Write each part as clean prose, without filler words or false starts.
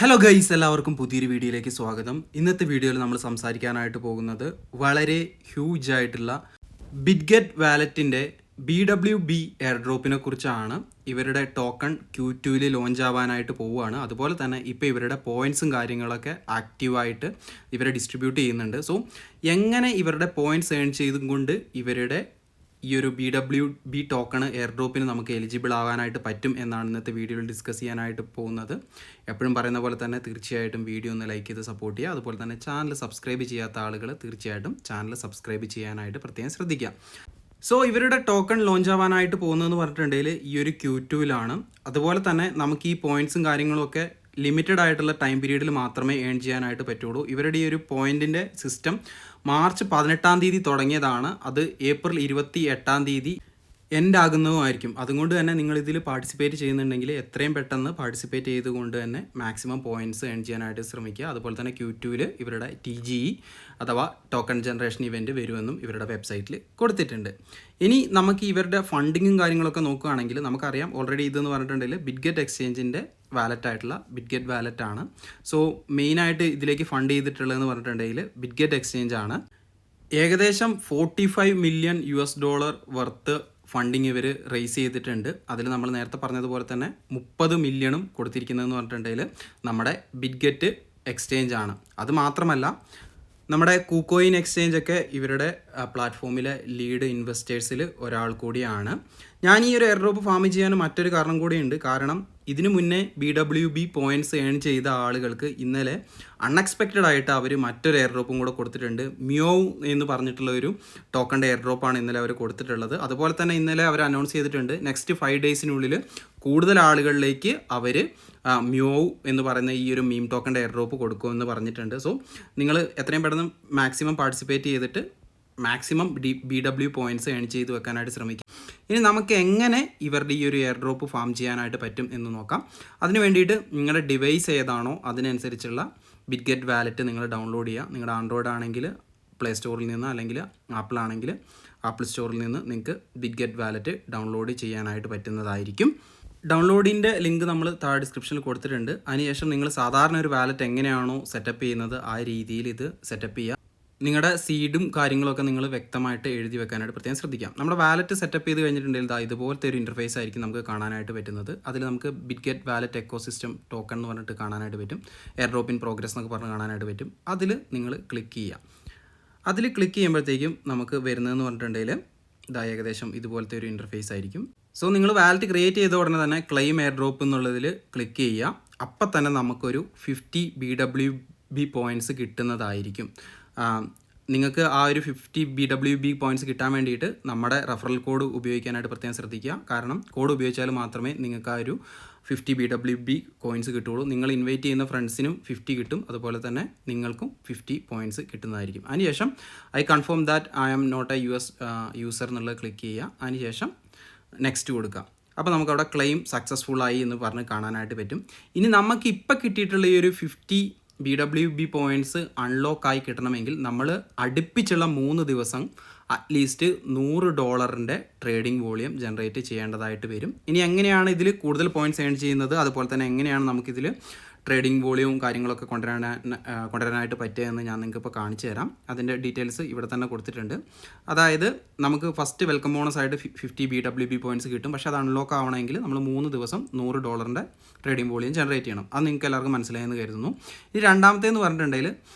Hello guys, എല്ലാവർക്കും പുതിയൊരു വീഡിയോയിലേക്ക് സ്വാഗതം. ഇന്നത്തെ വീഡിയോയിൽ നമ്മൾ സംസാരിക്കാനായിട്ട് പോകുന്നത് വളരെ ഹ്യൂജ് ആയിട്ടുള്ള ബിറ്റ്ഗെറ്റ് വാലറ്റിൻ്റെ BWB എയർഡ്രോപ്പിനെ കുറിച്ചാണ്. ഇവരുടെ ടോക്കൺ Q2 ലോഞ്ച് ആവാനായിട്ട് പോവുകയാണ്. അതുപോലെ തന്നെ ഇപ്പോൾ ഇവരുടെ പോയിൻറ്സും കാര്യങ്ങളൊക്കെ ആക്റ്റീവായിട്ട് ഇവരെ ഡിസ്ട്രിബ്യൂട്ട് ചെയ്യുന്നുണ്ട്. സോ എങ്ങനെ ഇവരുടെ പോയിൻറ്റ്സ് ഏൺ ചെയ്തും കൊണ്ട് ഇവരുടെ ഈ ഒരു BWB ടോക്കൺ എയർഡ്രോപ്പിന് നമുക്ക് എലിജിബിൾ ആവാനായിട്ട് പറ്റും എന്നാണ് ഇന്നത്തെ വീഡിയോയിൽ ഡിസ്കസ് ചെയ്യാനായിട്ട് പോകുന്നത്. എപ്പോഴും പറയുന്ന പോലെ തന്നെ തീർച്ചയായിട്ടും വീഡിയോ ഒന്ന് ലൈക്ക് ചെയ്ത് സപ്പോർട്ട് ചെയ്യുക. അതുപോലെ തന്നെ ചാനൽ സബ്സ്ക്രൈബ് ചെയ്യാത്ത ആളുകൾ തീർച്ചയായിട്ടും ചാനൽ സബ്സ്ക്രൈബ് ചെയ്യാനായിട്ട് പ്രത്യേകം ശ്രദ്ധിക്കുക. സോ ഇവരുടെ ടോക്കൺ ലോഞ്ച് ആവാനായിട്ട് പോകുന്നതെന്ന് പറഞ്ഞിട്ടുണ്ടെങ്കിൽ ഈ ഒരു Q2 അതുപോലെ തന്നെ നമുക്ക് ഈ പോയിൻറ്റ്സും കാര്യങ്ങളും ഒക്കെ ലിമിറ്റഡ് ആയിട്ടുള്ള ടൈം പീരീഡിൽ മാത്രമേ ഏൺ ചെയ്യാനായിട്ട് പറ്റുള്ളൂ. ഇവരുടെ ഈ ഒരു പോയിൻറ്റിൻ്റെ സിസ്റ്റം മാർച്ച് 18 തുടങ്ങിയതാണ്. അത് ഏപ്രിൽ 28 എൻഡ് ആകുന്നതുമായിരിക്കും. അതുകൊണ്ട് തന്നെ നിങ്ങളിതിൽ പാർട്ടിസിപ്പേറ്റ് ചെയ്യുന്നുണ്ടെങ്കിൽ എത്രയും പെട്ടെന്ന് പാർട്ടിസിപ്പേറ്റ് ചെയ്തുകൊണ്ട് തന്നെ മാക്സിമം പോയിൻറ്റ്സ് ഏൺ ചെയ്യാനായിട്ട് ശ്രമിക്കുക. അതുപോലെ തന്നെ Q2 ഇവരുടെ TGE അഥവാ ടോക്കൺ ജനറേഷൻ ഇവൻറ്റ് വരുമെന്നും ഇവരുടെ വെബ്സൈറ്റിൽ കൊടുത്തിട്ടുണ്ട്. ഇനി നമുക്ക് ഇവരുടെ ഫണ്ടിങ്ങും കാര്യങ്ങളൊക്കെ നോക്കുകയാണെങ്കിൽ നമുക്കറിയാം ഓൾറെഡി ഇതെന്ന് പറഞ്ഞിട്ടുണ്ടെങ്കിൽ ബിറ്റ്ഗെറ്റ് എക്സ്ചേഞ്ചിൻ്റെ വാലറ്റായിട്ടുള്ള ബിറ്റ്ഗെറ്റ് വാലറ്റാണ്. സോ മെയിനായിട്ട് ഇതിലേക്ക് ഫണ്ട് ചെയ്തിട്ടുള്ളതെന്ന് പറഞ്ഞിട്ടുണ്ടെങ്കിൽ ബിറ്റ്ഗെറ്റ് എക്സ്ചേഞ്ച് ആണ്. ഏകദേശം $45 മില്യൺ വർത്ത് ഫണ്ടിങ് ഇവർ റേസ് ചെയ്തിട്ടുണ്ട്. അതിൽ നമ്മൾ നേരത്തെ പറഞ്ഞതുപോലെ തന്നെ 30 മില്യണും കൊടുത്തിരിക്കുന്നതെന്ന് പറഞ്ഞിട്ടുണ്ടെങ്കിൽ നമ്മുടെ ബിറ്റ്ഗെറ്റ് എക്സ്ചേഞ്ച് ആണ്. അത് മാത്രമല്ല നമ്മുടെ KuCoin എക്സ്ചേഞ്ച് ഒക്കെ ഇവരുടെ പ്ലാറ്റ്ഫോമിലെ ലീഡ് ഇൻവെസ്റ്റേഴ്സിൽ ഒരാൾ കൂടിയാണ്. ഞാൻ ഈ ഒരു എയർഡ്രോപ്പ് ഫാം ചെയ്യാൻ മറ്റൊരു കാരണം കൂടിയുണ്ട്. കാരണം ഇതിനു മുന്നേ BWB പോയിൻറ്റ്സ് ഏൺ ചെയ്ത ആളുകൾക്ക് ഇന്നലെ അൺഎക്സ്പെക്റ്റഡ് ആയിട്ട് അവർ മറ്റൊരു എയർഡ്രോപ്പും കൂടെ കൊടുത്തിട്ടുണ്ട്. മ്യോവ് എന്ന് പറഞ്ഞിട്ടുള്ള ഒരു ടോക്കണിൻ്റെ എയർഡ്രോപ്പാണ് ഇന്നലെ അവർ കൊടുത്തിട്ടുള്ളത്. അതുപോലെ തന്നെ ഇന്നലെ അവർ അനൗൺസ് ചെയ്തിട്ടുണ്ട് നെക്സ്റ്റ് 5 ഡേയ്സിനുള്ളിൽ കൂടുതൽ ആളുകളിലേക്ക് അവർ മ്യോവ് എന്ന് പറയുന്ന ഈ ഒരു മീം ടോക്കണിൻ്റെ എയർഡ്രോപ്പ് കൊടുക്കുമെന്ന് പറഞ്ഞിട്ടുണ്ട്. സോ നിങ്ങൾ എത്രയും പെട്ടെന്ന് മാക്സിമം പാർട്ടിസിപ്പേറ്റ് ചെയ്തിട്ട് മാക്സിമം BW പോയിൻറ്റ്സ് ഏൺ ചെയ്ത് വെക്കാനായിട്ട് ശ്രമിക്കും. ഇനി നമുക്ക് എങ്ങനെ ഇവരുടെ ഈ ഒരു എയർഡ്രോപ്പ് ഫാം ചെയ്യാനായിട്ട് പറ്റും എന്ന് നോക്കാം. അതിന് വേണ്ടിയിട്ട് നിങ്ങളുടെ ഡിവൈസ് ഏതാണോ അതിനനുസരിച്ചുള്ള ബിറ്റ്ഗെറ്റ് വാലറ്റ് നിങ്ങൾ ഡൗൺലോഡ് ചെയ്യുക. നിങ്ങളുടെ ആൻഡ്രോയിഡ് ആണെങ്കിൽ പ്ലേ സ്റ്റോറിൽ നിന്ന്, അല്ലെങ്കിൽ ആപ്പിൾ ആണെങ്കിൽ ആപ്പിൾ സ്റ്റോറിൽ നിന്ന് നിങ്ങൾക്ക് ബിറ്റ്ഗെറ്റ് വാലറ്റ് ഡൗൺലോഡ് ചെയ്യാനായിട്ട് പറ്റുന്നതായിരിക്കും. ഡൗൺലോഡിൻ്റെ ലിങ്ക് നമ്മൾ താഴെ ഡിസ്ക്രിപ്ഷനിൽ കൊടുത്തിട്ടുണ്ട്. അതിനുശേഷം നിങ്ങൾ സാധാരണ ഒരു വാലറ്റ് എങ്ങനെയാണോ സെറ്റപ്പ് ചെയ്യുന്നത് ആ രീതിയിൽ ഇത് സെറ്റപ്പ് ചെയ്യുക. നിങ്ങളുടെ സീഡും കാര്യങ്ങളൊക്കെ നിങ്ങൾ വ്യക്തമായിട്ട് എഴുതി വെക്കാനായിട്ട് പ്രത്യേകം ശ്രദ്ധിക്കാം. നമ്മുടെ വാലറ്റ് സെറ്റപ്പ് ചെയ്ത് കഴിഞ്ഞിട്ടുണ്ടെങ്കിൽ ഇതുപോലത്തെ ഒരു ഇൻ്റർഫേസ് ആയിരിക്കും നമുക്ക് കാണാനായിട്ട് പറ്റുന്നത്. അതിൽ നമുക്ക് ബിറ്റ്ഗെറ്റ് വാലറ്റ് എക്കോസിസ്റ്റം ടോക്കൺ എന്ന് പറഞ്ഞിട്ട് കാണാനായിട്ട് പറ്റും. എയർഡ്രോപ്പ് ഇൻ പ്രോഗ്രസ് എന്നൊക്കെ പറഞ്ഞ് കാണാനായിട്ട് പറ്റും. അതിൽ നിങ്ങൾ ക്ലിക്ക് ചെയ്യുക. അതിൽ ക്ലിക്ക് ചെയ്യുമ്പോഴത്തേക്കും നമുക്ക് വരുന്നതെന്ന് പറഞ്ഞിട്ടുണ്ടെങ്കിൽ ഏകദേശം ഇതുപോലത്തെ ഒരു ഇൻ്റർഫേസ് ആയിരിക്കും. സോ നിങ്ങൾ വാലറ്റ് ക്രിയേറ്റ് ചെയ്ത ഉടനെ തന്നെ ക്ലെയിം എയർഡ്രോപ്പ് എന്നുള്ളതിൽ ക്ലിക്ക് ചെയ്യുക. അപ്പം തന്നെ നമുക്കൊരു 50 BWB പോയിൻറ്റ്സ് കിട്ടുന്നതായിരിക്കും. നിങ്ങൾക്ക് ആ ഒരു 50 BWB പോയിൻറ്റ്സ് കിട്ടാൻ വേണ്ടിയിട്ട് നമ്മുടെ റെഫറൽ കോഡ് ഉപയോഗിക്കാനായിട്ട് പ്രത്യേകം ശ്രദ്ധിക്കുക. കാരണം കോഡ് ഉപയോഗിച്ചാൽ മാത്രമേ നിങ്ങൾക്ക് ആ ഒരു 50 BWB കോയിൻസ് കിട്ടുള്ളൂ. നിങ്ങൾ ഇൻവൈറ്റ് ചെയ്യുന്ന ഫ്രണ്ട്സിനും 50 കിട്ടും. അതുപോലെ തന്നെ നിങ്ങൾക്കും 50 പോയിൻറ്റ്സ് കിട്ടുന്നതായിരിക്കും. അതിനുശേഷം I confirm that I am not a US user എന്നുള്ളത് ക്ലിക്ക് ചെയ്യുക. അതിനുശേഷം നെക്സ്റ്റ് കൊടുക്കുക. അപ്പോൾ നമുക്കവിടെ ക്ലെയിം സക്സസ്ഫുൾ ആയി എന്ന് പറഞ്ഞ് കാണാനായിട്ട് പറ്റും. ഇനി നമുക്ക് ഇപ്പോൾ കിട്ടിയിട്ടുള്ള ഈ ഒരു 50 BWB പോയിൻറ്റ്സ് അൺലോക്ക് ആയി കിട്ടണമെങ്കിൽ നമ്മൾ അടുപ്പിച്ചുള്ള 3 ദിവസം അറ്റ്ലീസ്റ്റ് $100 ട്രേഡിംഗ് വോളിയം ജനറേറ്റ് ചെയ്യേണ്ടതായിട്ട് വരും. ഇനി എങ്ങനെയാണ് ഇതിൽ കൂടുതൽ പോയിൻറ്റ്സ് ഏൺ ചെയ്യുന്നത്, അതുപോലെ തന്നെ എങ്ങനെയാണ് നമുക്കിതിൽ ട്രേഡിംഗ് വോളിയവും കാര്യങ്ങളൊക്കെ കൊണ്ടുവരാനായിട്ട് പറ്റുകയെന്ന് ഞാൻ നിങ്ങൾക്ക് ഇപ്പോൾ കാണിച്ചു തരാം. അതിൻ്റെ ഡീറ്റെയിൽസ് ഇവിടെ തന്നെ കൊടുത്തിട്ടുണ്ട്. അതായത് നമുക്ക് ഫസ്റ്റ് വെൽക്കം ബോണസ് ആയിട്ട് 50 BWB പോയിൻറ്റ്സ് കിട്ടും. പക്ഷേ അത് അൺലോക്ക് ആവണമെങ്കിൽ നമ്മൾ 3 ദിവസം $100 ട്രേഡിംഗ് വോളിയം ജനറേറ്റ് ചെയ്യണം. അത് നിങ്ങൾക്ക് എല്ലാവർക്കും മനസ്സിലായെന്ന് കരുതുന്നു. ഇനി രണ്ടാമത്തേന്ന് പറഞ്ഞിട്ടുണ്ടെങ്കിൽ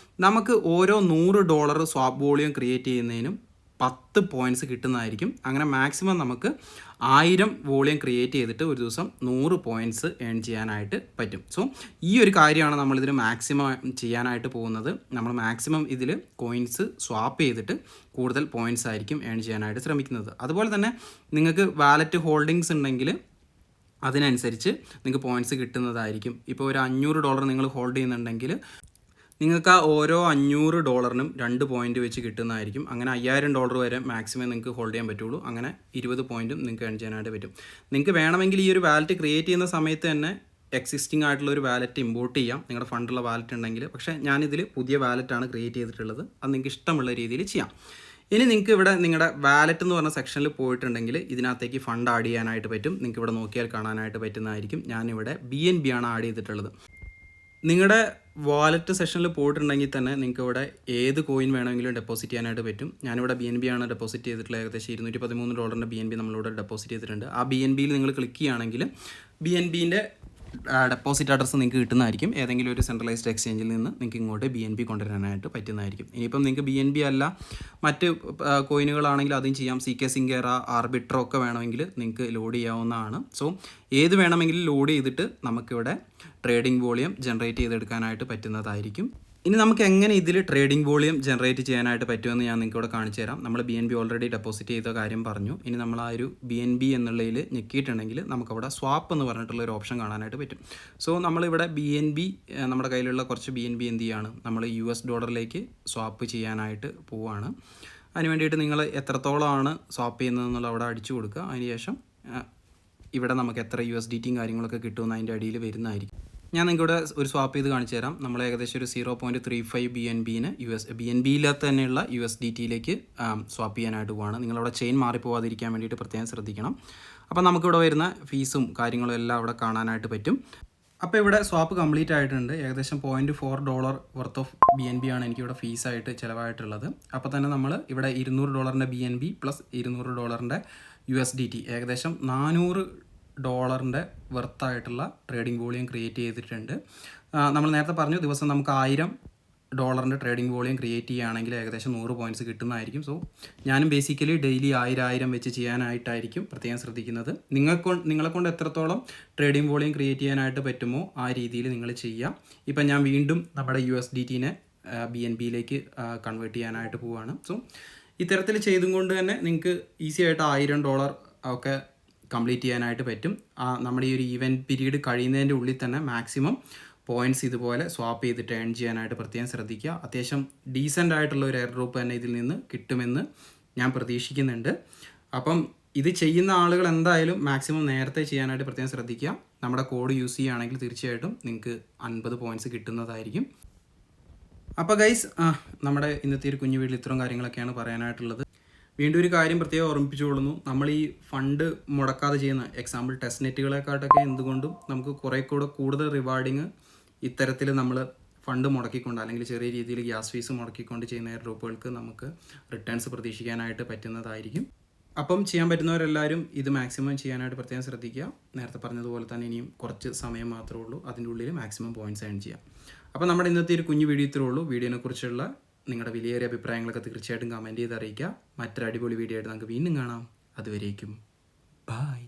നമുക്ക് ഓരോ $100 സ്വാപ്പ് വോളിയം ക്രിയേറ്റ് ചെയ്യുന്നതിനും 10 പോയിൻറ്റ്സ് കിട്ടുന്നതായിരിക്കും. അങ്ങനെ മാക്സിമം നമുക്ക് 1000 വോളിയം ക്രിയേറ്റ് ചെയ്തിട്ട് ഒരു ദിവസം 100 പോയിൻറ്റ്സ് ഏൺ ചെയ്യാനായിട്ട് പറ്റും. സോ ഈ ഒരു കാര്യമാണ് നമ്മളിതിൽ മാക്സിമം ചെയ്യാനായിട്ട് പോകുന്നത്. നമ്മൾ മാക്സിമം ഇതിൽ കോയിൻസ് സ്വാപ്പ് ചെയ്തിട്ട് കൂടുതൽ പോയിൻറ്റ്സ് ആയിരിക്കും ഏൺ ചെയ്യാനായിട്ട് ശ്രമിക്കുന്നത്. അതുപോലെ തന്നെ നിങ്ങൾക്ക് വാലറ്റ് ഹോൾഡിങ്സ് ഉണ്ടെങ്കിൽ അതിനനുസരിച്ച് നിങ്ങൾക്ക് പോയിൻറ്റ്സ് കിട്ടുന്നതായിരിക്കും. ഇപ്പോൾ ഒരു $500 നിങ്ങൾ ഹോൾഡ് ചെയ്യുന്നുണ്ടെങ്കിൽ നിങ്ങൾക്ക് ആ ഓരോ $500നും 2 പോയിൻറ്റ് വെച്ച് കിട്ടുന്നതായിരിക്കും. അങ്ങനെ $5000 വരെ മാക്സിമം നിങ്ങൾക്ക് ഹോൾഡ് ചെയ്യാൻ പറ്റുള്ളൂ. അങ്ങനെ 20 പോയിൻറ്റും നിങ്ങൾക്ക് ഏൺ ചെയ്യാനായിട്ട് പറ്റും. നിങ്ങൾക്ക് വേണമെങ്കിൽ ഈ ഒരു വാലറ്റ് ക്രിയേറ്റ് ചെയ്യുന്ന സമയത്ത് തന്നെ എക്സിസ്റ്റിംഗ് ആയിട്ടുള്ള ഒരു വാലറ്റ് ഇമ്പോർട്ട് ചെയ്യാം, നിങ്ങളുടെ ഫണ്ടുള്ള വാലറ്റ് ഉണ്ടെങ്കിൽ. പക്ഷേ ഞാനിതിൽ പുതിയ വാലറ്റാണ് ക്രിയേറ്റ് ചെയ്തിട്ടുള്ളത്. അത് നിങ്ങൾക്ക് ഇഷ്ടമുള്ള രീതിയിൽ ചെയ്യാം. ഇനി നിങ്ങൾക്ക് ഇവിടെ നിങ്ങളുടെ വാലറ്റ് എന്ന് പറഞ്ഞ സെക്ഷനിൽ പോയിട്ടുണ്ടെങ്കിൽ ഇതിനകത്തേക്ക് ഫണ്ട് ആഡ് ചെയ്യാനായിട്ട് പറ്റും. നിങ്ങൾക്ക് ഇവിടെ നോക്കിയാൽ കാണാനായിട്ട് പറ്റുന്നതായിരിക്കും. ഞാനിവിടെ BNB ആണ് ആഡ് ചെയ്തിട്ടുള്ളത്. നിങ്ങളുടെ വാലറ്റ് സെഷനിൽ പോയിട്ടുണ്ടെങ്കിൽ തന്നെ നിങ്ങൾക്ക് ഇവിടെ ഏത് കോയിൻ വേണമെങ്കിലും ഡെപ്പോസിറ്റ് ചെയ്യാനായിട്ട് പറ്റും. ഞാനിവിടെ BNB ആണ് ഡെപ്പോസിറ്റ് ചെയ്തിട്ടുള്ള ഏകദേശം $213 BNB നമ്മളിവിടെ ഡെപ്പോസിറ്റ് ചെയ്തിട്ടുണ്ട്. ആ BNBയിൽ നിങ്ങൾ ക്ലിക്ക് ചെയ്യുകയാണെങ്കിൽ BNBൻ്റെ ഡെപ്പോസിറ്റ് അഡ്രസ്സ് നിങ്ങൾക്ക് കിട്ടുന്നതായിരിക്കും. ഏതെങ്കിലും ഒരു സെൻട്രലൈസ്ഡ് എക്സ്ചേഞ്ചിൽ നിന്ന് നിങ്ങൾക്ക് ഇങ്ങോട്ട് BNB കൊണ്ടുവരാനായിട്ട് പറ്റുന്നതായിരിക്കും. ഇനിയിപ്പം നിങ്ങൾക്ക് BNB അല്ല മറ്റ് കോയിനുകളാണെങ്കിൽ അതും ചെയ്യാം. CK സിംഗേറ, ആർബിട്രോ ഒക്കെ വേണമെങ്കിൽ നിങ്ങൾക്ക് ലോഡ് ചെയ്യാവുന്നതാണ്. സോ ഏത് വേണമെങ്കിലും ലോഡ് ചെയ്തിട്ട് നമുക്കിവിടെ ട്രേഡിംഗ് വോളിയം ജനറേറ്റ് ചെയ്തെടുക്കാനായിട്ട് പറ്റുന്നതായിരിക്കും. ഇനി നമുക്ക് എങ്ങനെ ഇതിൽ ട്രേഡിംഗ് വോളിയം ജനറേറ്റ് ചെയ്യാനായിട്ട് പറ്റുമെന്ന് ഞാൻ നിങ്ങൾക്ക് ഇവിടെ കാണിച്ചു തരാം. നമ്മൾ BNB ഓൾറെഡി ഡെപ്പോസിറ്റ് ചെയ്ത കാര്യം പറഞ്ഞു. ഇനി നമ്മൾ ആ ഒരു BNB എന്നുള്ളതിൽ ഞെക്കിയിട്ടുണ്ടെങ്കിൽ നമുക്കവിടെ സ്വാപ്പ് എന്ന് പറഞ്ഞിട്ടുള്ള ഒരു ഓപ്ഷൻ കാണാനായിട്ട് പറ്റും. സോ നമ്മളിവിടെ BNB നമ്മുടെ കയ്യിലുള്ള കുറച്ച് BNB എന്ത് ചെയ്യാണ്, നമ്മൾ US ഡോളറിലേക്ക് സ്വാപ്പ് ചെയ്യാനായിട്ട് പോവുകയാണ്. അതിന് വേണ്ടിയിട്ട് നിങ്ങൾ എത്രത്തോളമാണ് സ്വാപ്പ് ചെയ്യുന്നതെന്നുള്ള അവിടെ അടിച്ചു കൊടുക്കുക. അതിനുശേഷം ഇവിടെ നമുക്ക് എത്ര USDTയും കാര്യങ്ങളൊക്കെ കിട്ടുമെന്ന് അതിൻ്റെ അടിയിൽ വരുന്നതായിരിക്കും. ഞാൻ നിങ്ങൾക്ക് ഇവിടെ ഒരു സ്വാപ്പ് ചെയ്ത് കാണിച്ചു തരാം. നമ്മൾ ഏകദേശം ഒരു 0.35 BNBന് BNB ഇല്ലാത്ത തന്നെയുള്ള USDTയിലേക്ക് സ്വാപ്പ് ചെയ്യാനായിട്ട് പോവാണ്. നിങ്ങളവിടെ ചെയിൻ മാറിപ്പോവാതിരിക്കാൻ വേണ്ടിയിട്ട് പ്രത്യേകം ശ്രദ്ധിക്കണം. അപ്പോൾ നമുക്കിവിടെ വരുന്ന ഫീസും കാര്യങ്ങളും എല്ലാം അവിടെ കാണാനായിട്ട് പറ്റും. അപ്പോൾ ഇവിടെ സ്വാപ്പ് കംപ്ലീറ്റ് ആയിട്ടുണ്ട്. ഏകദേശം $0.4 വർത്ത് ഓഫ് BNB ആണ് എനിക്കിവിടെ ഫീസായിട്ട് ചിലവായിട്ടുള്ളത്. അപ്പോൾ തന്നെ നമ്മൾ ഇവിടെ $200 BNB പ്ലസ് $200 USDT ഏകദേശം $400 വർത്തായിട്ടുള്ള ട്രേഡിംഗ് വോളിയം ക്രിയേറ്റ് ചെയ്തിട്ടുണ്ട്. നമ്മൾ നേരത്തെ പറഞ്ഞു ദിവസം നമുക്ക് $1000 ട്രേഡിംഗ് വോളിയം ക്രിയേറ്റ് ചെയ്യുകയാണെങ്കിൽ ഏകദേശം 100 പോയിൻറ്റ്സ് കിട്ടുന്നതായിരിക്കും. സോ ഞാനും ബേസിക്കലി ഡെയിലി 1000 വെച്ച് ചെയ്യാനായിട്ടായിരിക്കും പ്രത്യേകം ശ്രദ്ധിക്കുന്നത്. നിങ്ങളെക്കൊണ്ട് എത്രത്തോളം ട്രേഡിംഗ് വോളിയം ക്രിയേറ്റ് ചെയ്യാനായിട്ട് പറ്റുമോ ആ രീതിയിൽ നിങ്ങൾ ചെയ്യുക. ഇപ്പം ഞാൻ വീണ്ടും നമ്മുടെ USDTനെ BNBയിലേക്ക് കൺവേർട്ട് ചെയ്യാനായിട്ട് പോവുകയാണ്. സോ ഇത്തരത്തിൽ ചെയ്തും കൊണ്ട് തന്നെ നിങ്ങൾക്ക് ഈസി ആയിട്ട് $1000 ഒക്കെ കംപ്ലീറ്റ് ചെയ്യാനായിട്ട് പറ്റും. നമ്മുടെ ഈ ഒരു ഈവൻറ്റ് പീരീഡ് കഴിയുന്നതിൻ്റെ ഉള്ളിൽ തന്നെ മാക്സിമം പോയിൻറ്റ്സ് ഇതുപോലെ സ്വാപ്പ് ചെയ്തിട്ട് ഏൺ ചെയ്യാനായിട്ട് പ്രത്യേകം ശ്രദ്ധിക്കുക. അത്യാവശ്യം ഡീസൻ്റ് ആയിട്ടുള്ള ഒരു എയർ ഡ്രോപ്പ് തന്നെ ഇതിൽ നിന്ന് കിട്ടുമെന്ന് ഞാൻ പ്രതീക്ഷിക്കുന്നുണ്ട്. അപ്പം ഇത് ചെയ്യുന്ന ആളുകൾ എന്തായാലും മാക്സിമം നേരത്തെ ചെയ്യാനായിട്ട് പ്രത്യേകം ശ്രദ്ധിക്കുക. നമ്മുടെ കോഡ് യൂസ് ചെയ്യുകയാണെങ്കിൽ തീർച്ചയായിട്ടും നിങ്ങൾക്ക് 50 പോയിൻറ്റ്സ് കിട്ടുന്നതായിരിക്കും. അപ്പോൾ ഗൈസ്, നമ്മുടെ ഇന്നത്തെ ഒരു കുഞ്ഞു വീട്ടിൽ ഇത്രയും കാര്യങ്ങളൊക്കെയാണ് പറയാനായിട്ടുള്ളത്. വീണ്ടും ഒരു കാര്യം പ്രത്യേകം ഓർമ്മിപ്പിച്ചുകൊള്ളുന്നു, നമ്മൾ ഈ ഫണ്ട് മുടക്കാതെ ചെയ്യുന്ന എക്സാമ്പിൾ ടെസ്റ്റ് നെറ്റുകളെക്കാട്ടൊക്കെ എന്തുകൊണ്ടും നമുക്ക് കുറേ കൂടെ കൂടുതൽ റിവാർഡിങ് ഇത്തരത്തിൽ നമ്മൾ ഫണ്ട് മുടക്കിക്കൊണ്ട് അല്ലെങ്കിൽ ചെറിയ രീതിയിൽ ഗ്യാസ് ഫീസ് മുടക്കിക്കൊണ്ട് ചെയ്യുന്ന എയർ ഡ്രോപ്പുകൾക്ക് നമുക്ക് റിട്ടേൺസ് പ്രതീക്ഷിക്കാനായിട്ട് പറ്റുന്നതായിരിക്കും. അപ്പം ചെയ്യാൻ പറ്റുന്നവരെല്ലാവരും ഇത് മാക്സിമം ചെയ്യാനായിട്ട് പ്രത്യേകം ശ്രദ്ധിക്കുക. നേരത്തെ പറഞ്ഞതുപോലെ തന്നെ ഇനിയും കുറച്ച് സമയം മാത്രമേ ഉള്ളൂ, അതിൻ്റെ ഉള്ളിൽ മാക്സിമം പോയിൻറ്റ്സ് ഏൺ ചെയ്യാം. അപ്പോൾ നമ്മുടെ ഇന്നത്തെ ഒരു കുഞ്ഞു വീഡിയോ ഇത്രേ ഉള്ളൂ. വീഡിയോനെക്കുറിച്ചുള്ള നിങ്ങളുടെ വിലയേറിയ അഭിപ്രായങ്ങളൊക്കെ തീർച്ചയായിട്ടും കമൻറ്റ് ചെയ്ത് അറിയിക്കുക. മറ്റൊരു അടിപൊളി വീഡിയോ ആയിട്ട് നമുക്ക് വീണ്ടും കാണാം. അതുവരേക്കും ബൈ.